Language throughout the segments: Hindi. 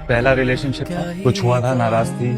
पहला रिलेशनशिप था, कुछ हुआ था, नाराज थी।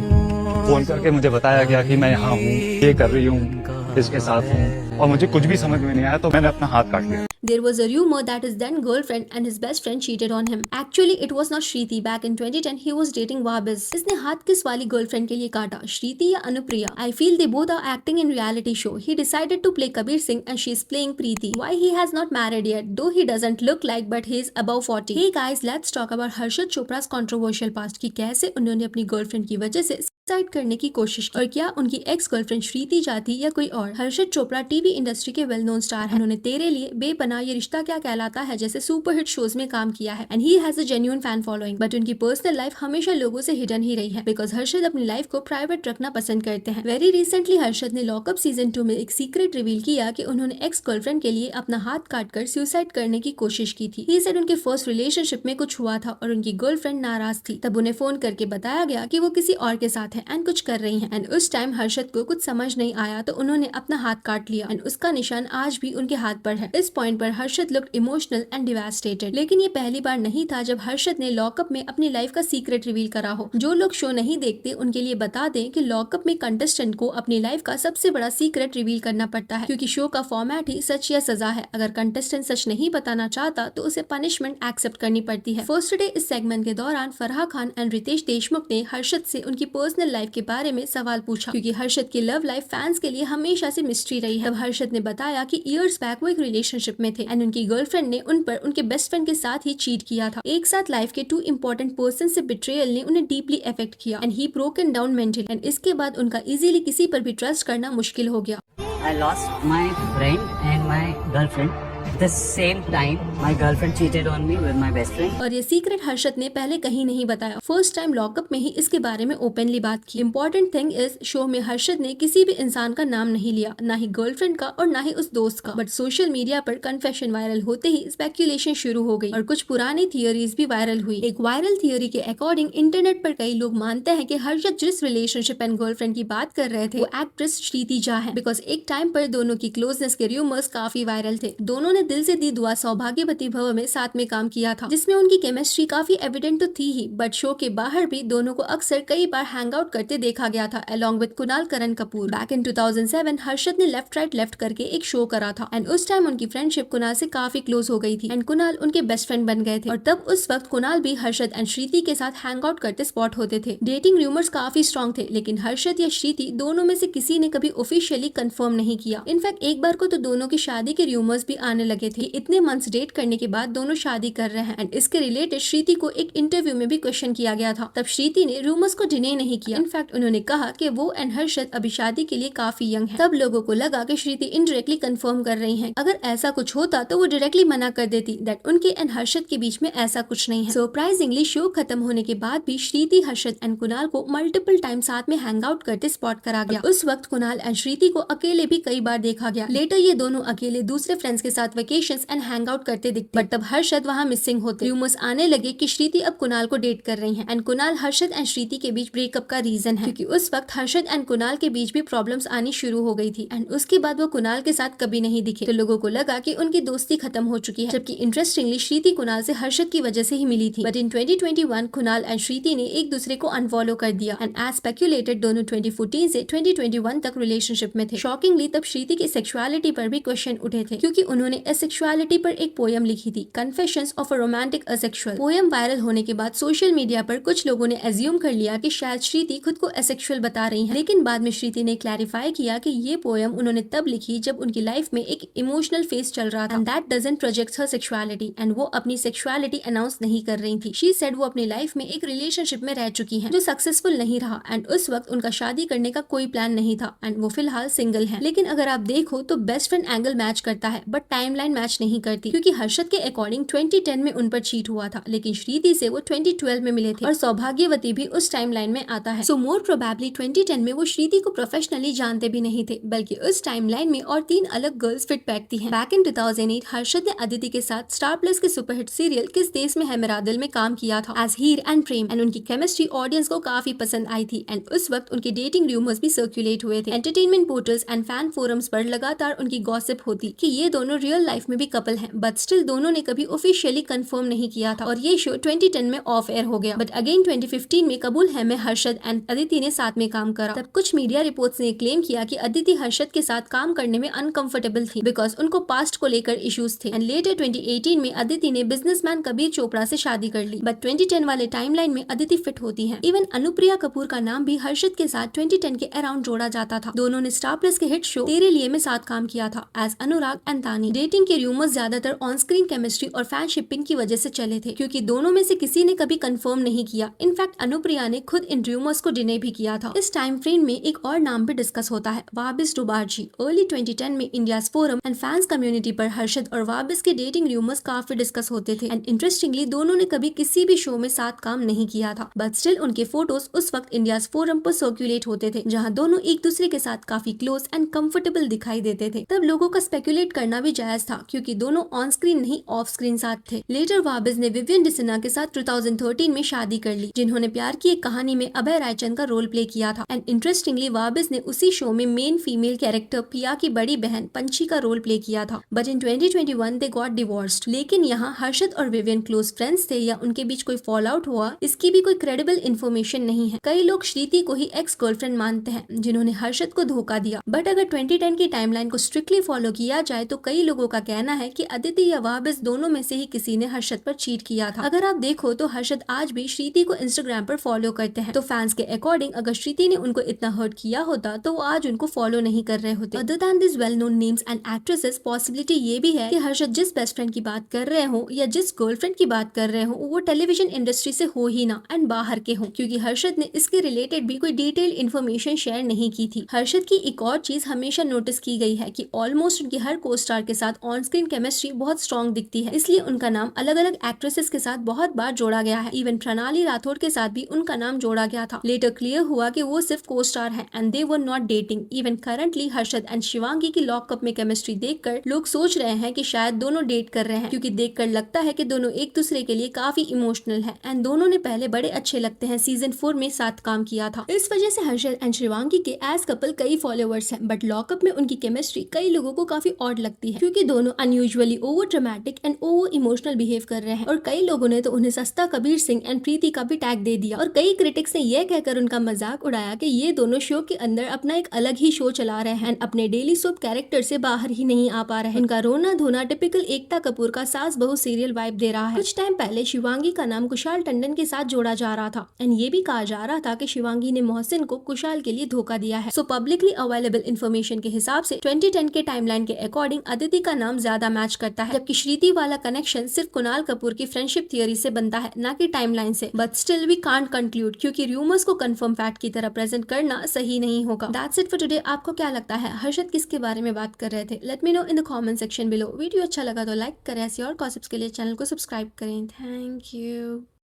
फोन करके मुझे बताया गया कि मैं यहाँ हूँ, ये कर रही हूँ, इसके साथ हूँ, और मुझे कुछ भी समझ में नहीं आया, तो मैंने अपना हाथ काट लिया। There was a rumor that his then girlfriend and his best friend cheated on him. Actually, it was not Shriti. Back in 2010, he was dating Wabiz. इसने हाथ किस वाली गर्लफ्रेंड के लिए काटा, श्रीति या Anupriya? I feel they both are acting in reality show. He decided to play Kabir Singh and she is playing Preeti. Why he has not married yet, though he doesn't look like, but he is above 40. Hey guys, let's talk about Harshit Chopra's controversial past कि कैसे उन्होंने अपनी गर्लफ्रेंड की वजह से सुसाइड करने की कोशिश की और क्या उनकी एक्स गर्लफ्रेंड श्रीति जाती या कोई और। हर्षित चोपड़ा टीवी इंडस्ट्री के वेल नोन स्टार हैं। उन्होंने तेरे लिए, बेपनाह, ये रिश्ता क्या कहलाता है जैसे सुपरहिट शोज में काम किया है and he has a genuine fan following. But उनकी पर्सनल लाइफ हमेशा लोगों से हिडन ही रही है बिकॉज हर्षित अपनी लाइफ को प्राइवेट रखना पसंद करते हैं। वेरी रिसेंटली हर्षित ने लॉकअप सीजन 2 में एक सीक्रेट रिवील किया कि उन्होंने एक्स गर्लफ्रेंड के लिए अपना हाथ काटकर सुसाइड करने की कोशिश की थी। ही सेड उनके फर्स्ट रिलेशनशिप में कुछ हुआ था और उनकी गर्लफ्रेंड नाराज थी। तब उन्हें फोन करके बताया गया कि वो किसी और के साथ है एंड कुछ कर रही हैं एंड उस टाइम हर्षद को कुछ समझ नहीं आया तो उन्होंने अपना हाथ काट लिया एंड उसका निशान आज भी उनके हाथ पर है। इस पॉइंट पर Harshad looked emotional and devastated. लेकिन ये पहली बार नहीं था जब हर्षद ने लॉकअप में अपनी लाइफ का सीक्रेट रिवील करा हो। जो लोग शो नहीं देखते उनके लिए बता दें कि लॉकअप में कंटेस्टेंट को अपनी लाइफ का सबसे बड़ा सीक्रेट रिवील करना पड़ता है क्योंकि शो का फॉर्मेट ही सच या सजा है। अगर कंटेस्टेंट सच नहीं बताना चाहता तो उसे पनिशमेंट एक्सेप्ट करनी पड़ती है। फर्स्ट डे इस सेगमेंट के दौरान फराह खान एंड रितेश देशमुख ने हर्षद से उनकी पर्सनल लाइफ के बारे में सवाल पूछा क्योंकि हर्षद की लव लाइफ फैंस के लिए हमेशा से मिस्ट्री रही है। तब हर्षद ने बताया कि इयर्स बैक वो एक रिलेशनशिप में थे एंड उनकी गर्लफ्रेंड ने उन पर उनके बेस्ट फ्रेंड के साथ ही चीट किया था। एक साथ लाइफ के 2 इंपॉर्टेंट पर्सन से बिट्रेयल ने उन्हें डीपली अफेक्ट किया and he broken down mentally and इसके बाद उनका इजीली किसी पर भी ट्रस्ट करना मुश्किल हो गया। I lost my friend and my girlfriend. At the same time, my girlfriend cheated on me with my best friend. और ये सीक्रेट हर्षद ने पहले कहीं नहीं बताया। फर्स्ट टाइम लॉकअप में ही इसके बारे में ओपनली बात की। इंपॉर्टेंट थिंग इज शो में हर्षद ने किसी भी इंसान का नाम नहीं लिया, ना ही गर्लफ्रेंड का और ना ही उस दोस्त का। बट सोशल मीडिया पर कन्फेशन वायरल होते ही स्पेकुलेशन शुरू हो गई और कुछ पुरानी थियोरीज भी वायरल हुई। एक वायरल थियोरी के अकॉर्डिंग इंटरनेट पर कई लोग मानते हैं कि हर्षद जिस रिलेशनशिप एंड गर्लफ्रेंड की बात कर रहे थे वो एक्ट्रेस श्रीति झा है बिकॉज एक टाइम पर दोनों की क्लोजनेस के रूमर्स काफी वायरल थे। दोनों ने दिल से दी दुआ सौभाग्यवती भव में साथ में काम किया था जिसमें उनकी केमिस्ट्री काफी एविडेंट तो थी ही बट शो के बाहर भी दोनों को अक्सर कई बार हैंग आउट करते देखा गया था along with Kunal Karan Kapoor. Back in 2007 Harshad ने लेफ्ट राइट लेफ्ट करके एक शो करा था एंड उस टाइम उनकी फ्रेंडशिप कुणाल से काफी क्लोज हो गई थी एंड कुणाल उनके बेस्ट फ्रेंड बन गए थे और तब उस वक्त कुणाल भी हर्षद एंड श्रीति के साथ हैंग आउट करते स्पॉट होते थे। डेटिंग रूमर्स काफी स्ट्रॉन्ग थे लेकिन हर्षद या श्रीति दोनों में से किसी ने कभी ऑफिशियली कंफर्म नहीं किया। इनफैक्ट एक बार को तो दोनों की शादी के रूमर्स भी आने लगे थे। इतने मंथ्स डेट करने के बाद दोनों शादी कर रहे हैं एंड इसके रिलेटेड श्रीति को एक इंटरव्यू में भी क्वेश्चन किया गया था। तब श्रीति ने रूमर्स को डिने नहीं किया। इनफैक्ट उन्होंने कहा कि वो एंड हर्षद अभी शादी के लिए काफी यंग है। तब लोगों को लगा कि श्रीति इनडायरेक्टली कंफर्म कर रही हैं। अगर ऐसा कुछ होता तो वो डायरेक्टली मना कर देती दैट उनके एंड हर्षद के बीच में ऐसा कुछ नहीं है। सरप्राइजिंगली शो खत्म होने के बाद भी श्रीति, हर्षद एंड कुणाल को मल्टीपल टाइम साथ में हैंग आउट करते स्पॉट करा गया। उस वक्त कुणाल एंड श्रीति को अकेले भी कई बार देखा गया। लेटर ये दोनों अकेले दूसरे फ्रेंड्स के साथ वेकेशंस एंड हैंग आउट करते दिखते बट तब हर्षद वहाँ मिसिंग होते। रूमर्स आने लगे कि श्रीति अब कुणाल को डेट कर रही हैं एंड कुणाल हर्षद एंड श्रीति के बीच ब्रेकअप का रीजन है क्योंकि उस वक्त हर्षद एंड कुणाल के बीच भी प्रॉब्लम्स आनी शुरू हो गई थी एंड उसके बाद वो कुणाल के साथ कभी नहीं दिखे तो लोगों को लगा कि उनकी दोस्ती खत्म हो चुकी है। जबकि इंटरेस्टिंगली श्रीति कुणाल से हर्षद की वजह से ही मिली थी but in 2021 Kunal and Shriti ने एक दूसरे को अनफॉलो कर दिया एंड एज स्पेक्यूलेटेड दोनों 2014 से 2021 तक रिलेशनशिप में थे। शॉकिंगली तब श्रीति की सेक्सुअलिटी पर भी क्वेश्चन उठे थे क्योंकि उन्होंने एसेक्सुअलिटी पर एक पोयम लिखी थी, confessions of a romantic asexual. Poem viral होने के बाद सोशल मीडिया पर कुछ लोगों ने एज्यूम कर लिया कि शायद श्रीति खुद को एसेक्सुअल बता रही हैं लेकिन बाद में श्रीति ने क्लैरिफाई किया कि ये पोयम उन्होंने तब लिखी जब उनकी लाइफ में एक इमोशनल फेज चल रहा था and that doesn't project her sexuality and वो अपनी सेक्सुअलिटी अनाउंस नहीं कर रही थी। शी सेड वो अपनी लाइफ में एक रिलेशनशिप में रह चुकी हैं जो सक्सेसफुल नहीं रहा एंड उस वक्त उनका शादी करने का कोई प्लान नहीं था एंड वो फिलहाल सिंगल हैं। लेकिन अगर आप देखो तो बेस्ट फ्रेंड एंगल मैच करता है बट टाइमलाइन मैच नहीं करती क्योंकि हर्षद के अकॉर्डिंग 2010 में उन पर चीट हुआ था लेकिन श्रीति से वो 2012 में मिले थे और सौभाग्यवती भी उस टाइमलाइन में आता है। सो मोर प्रोबेबली 2010 में वो श्रीति को प्रोफेशनली जानते भी नहीं थे बल्कि उस टाइमलाइन में और 3 अलग गर्ल्स फिट बैठती हैं। बैक इन 2008 हर्षद ने अदिति के साथ स्टार प्लस के सुपरहिट सीरियल किस देश में है मेरा दिल में काम किया था as Heer and Prem and उनकी केमिस्ट्री ऑडियंस को काफी पसंद आई थी एंड उस वक्त उनके डेटिंग रूमर्स भी सर्कुलेट हुए थे। Entertainment portals and fan forums पर लगातार उनकी गॉसिप होती कि ये दोनों रियल रियल लाइफ में भी कपल हैं, बट स्टिल दोनों ने कभी ऑफिशियली कंफर्म नहीं किया था और ये शो 2010 में ऑफ एयर हो गया। बट अगेन 2015 में कबूल है में हर्षद एंड अदिति ने साथ में काम करा। तब कुछ मीडिया रिपोर्ट्स ने क्लेम किया कि अदिति हर्षद के साथ काम करने में अनकंफर्टेबल थी बिकॉज उनको पास्ट को लेकर इश्यूज थे। एंड लेटर 2018 में अदिति ने बिजनेसमैन कबीर चोपड़ा से शादी कर ली। बट 2010 वाले टाइमलाइन में अदिति फिट होती है। इवन अनुप्रिया कपूर का नाम भी हर्षद के साथ 2010 के अराउंड जोड़ा जाता था। दोनों ने स्टार प्लस के हिट शो तेरे लिए में साथ काम किया था एज अनुराग एंड तानी। डेटिंग के रूमर्स ज्यादातर ऑन स्क्रीन केमिस्ट्री और फैन शिपिंग की वजह से चले थे क्योंकि दोनों में से किसी ने कभी कंफर्म नहीं किया। इनफैक्ट अनुप्रिया ने खुद इन रूमर्स को डिने भी किया था। इस टाइम फ्रेम में एक और नाम भी डिस्कस होता है, वाबिस डुबार्जी। अर्ली 2010 में India's forum and fans community पर हर्षद और वाबिस के डेटिंग रूमर्स काफी डिस्कस होते थे। एंड इंटरेस्टिंगली दोनों ने कभी किसी भी शो में साथ काम नहीं किया था, बट स्टिल उनके फोटोज उस वक्त इंडियाज फोरम पर सर्कुलेट होते थे जहां दोनों एक दूसरे के साथ काफी क्लोज एंड कंफर्टेबल दिखाई देते थे। तब लोगों का स्पेकुलेट करना भी जायज था क्योंकि दोनों ऑन स्क्रीन नहीं ऑफ स्क्रीन साथ थे। लेटर वाबिस ने विवियन डिसिना के साथ 2013 में शादी कर ली, जिन्होंने प्यार की एक कहानी में अभय रायचंद का रोल प्ले किया था। एंड इंटरेस्टिंगली वाबिस ने उसी शो में मेन फीमेल कैरेक्टर पिया की बड़ी बहन पंछी का रोल प्ले किया था। But in 2021 they got divorced. लेकिन यहाँ हर्षद और विवियन क्लोज फ्रेंड्स थे या उनके बीच कोई फॉल आउट हुआ, इसकी भी कोई क्रेडिबल इन्फॉर्मेशन नहीं है। कई लोग श्रीति को ही एक्स गर्लफ्रेंड मानते हैं जिन्होंने हर्षद को धोखा दिया। बट अगर 2010 की टाइमलाइन को स्ट्रिक्टली फॉलो किया जाए तो कई लोगों का कहना है कि अदिति या वाबिस दोनों में से ही किसी ने हर्षद पर चीट किया था। अगर आप देखो तो हर्षद आज भी श्रीति को इंस्टाग्राम पर फॉलो करते हैं, तो फैंस के अकॉर्डिंग अगर श्रीति ने उनको इतना हर्ट किया होता तो वो आज उनको फॉलो नहीं कर रहे होते। Other than this well known names and actresses, possibility ये भी है कि हर्षद जिस बेस्ट फ्रेंड की बात कर रहे हो या जिस गर्लफ्रेंड की बात कर रहे हो वो टेलीविजन इंडस्ट्री से हो ही ना एंड बाहर के हो, क्योंकि हर्षद ने इसके रिलेटेड भी कोई डिटेल इन्फॉर्मेशन शेयर नहीं की थी। हर्षद की एक और चीज हमेशा नोटिस की गई है कि ऑलमोस्ट उनकी हर को स्टार के साथ ऑन स्क्रीन केमिस्ट्री बहुत स्ट्रॉन्ग दिखती है, इसलिए उनका नाम अलग अलग एक्ट्रेसेस के साथ बहुत बार जोड़ा गया है। इवन प्रणाली राठौड़ के साथ भी उनका नाम जोड़ा गया था। लेटर क्लियर हुआ कि वो सिर्फ को स्टार है and they were not dating. Even currently Harshad and Shivangi की लॉकअप में केमिस्ट्री देखकर लोग सोच रहे हैं कि शायद दोनों डेट कर रहे हैं, क्योंकि देखकर लगता है कि दोनों एक दूसरे के लिए काफी इमोशनल है एंड दोनों ने पहले बड़े अच्छे लगते हैं सीजन 4 में साथ काम किया था। इस वजह से हर्षद एंड शिवांगी के एज कपल कई फॉलोअर्स हैं, बट लॉकअप में उनकी केमिस्ट्री कई लोगों को काफी ऑड लगती है क्योंकि दोनों unusually over dramatic and over emotional behave कर रहे हैं। और कई लोगों ने तो उन्हें सस्ता कबीर सिंह एंड प्रीति का भी टैग दे दिया और कई क्रिटिक्स ने यह कहकर उनका मजाक उड़ाया कि ये दोनों शो के अंदर अपना एक अलग ही शो चला रहे हैं, अपने डेली सोप कैरेक्टर से बाहर ही नहीं आ पा रहे हैं। उनका रोना धोना टिपिकल एकता कपूर का सास बहू सीरियल वाइब दे रहा है। कुछ टाइम पहले शिवांगी का नाम कुशाल टंडन के साथ जोड़ा जा रहा था एंड ये भी कहा जा रहा था कि शिवांगी ने मोहसिन को कुशाल के लिए धोखा दिया है। सो पब्लिकली अवेलेबल इन्फॉर्मेशन के हिसाब से 2010 के टाइमलाइन के अकॉर्डिंग अदिति का नाम ज्यादा मैच करता है, जबकि श्रीति वाला कनेक्शन सिर्फ कुणाल कपूर की फ्रेंडशिप थियरी से बनता है, ना कि टाइमलाइन से। But still we can't conclude क्योंकि रूमर्स को कंफर्म फैक्ट की तरह प्रेजेंट करना सही नहीं होगा। That's it for today. आपको क्या लगता है हर्षद किसके बारे में बात कर रहे थे? Let me know in the comment section below. Video अच्छा लगा तो लाइक करें, ऐसी और गॉसिप्स के लिए चैनल को सब्सक्राइब करें। Thank you.